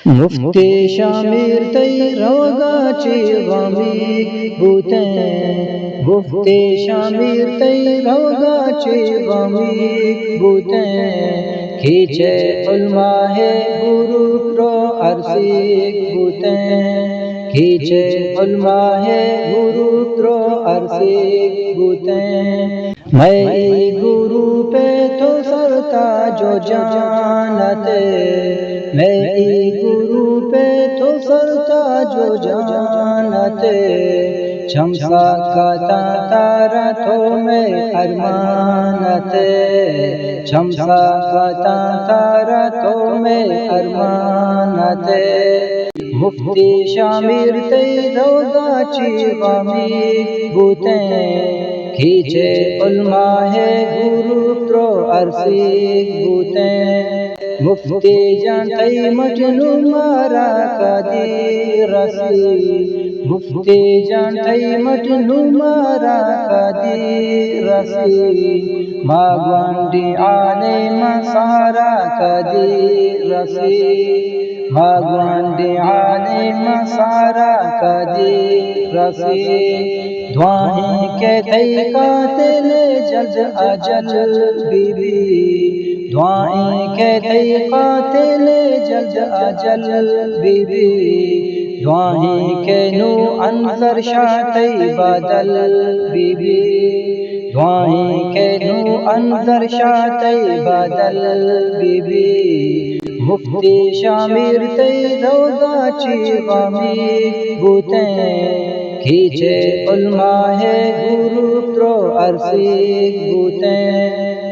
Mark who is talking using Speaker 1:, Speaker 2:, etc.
Speaker 1: مفتی شامیر تی روگاچی غمی بوتیں، مفتی شامیر تی روگاچی غمی بوتیں، کھیچے علماء ہے گرو پرو عرصی بوتیں، کھیچے علماء ہے گرو پرو عرصی بوتیں، میں گرو پہ تو سرتا جو جانتے، میں گرو پہ تو سرتا جو جانتے، چمسا کا تارا تو میں ارمانتے، چمسا کا تارا تو میں ارمانتے، مفتی شامیر تی روگاچی غمی بوتیں، کھیچے علماء ہے گرو پرو عرصی بوتیں، مفتی جان تی مجنو مارا کدی رسی، مفتی جان تی مجنو مارا کدی رسی، ماگوانڈی آنے مسارا کدی رسی، ماگوانڈی آنے مسارا کدی رسی، دعائیں کے تی قاتل جلد اجل بی بی، دعائیں کے تی قاتل جلد اجل بی بی، دعائیں کے نو انظر شاہ تی بدل بی بی، دعائیں کے نو انظر شاہ تی بدل بی بی، مفتی شامیر تی روگاچی غمی بوتیں، کھیچے علماء ہے گرو پرو عرصی بوتیں،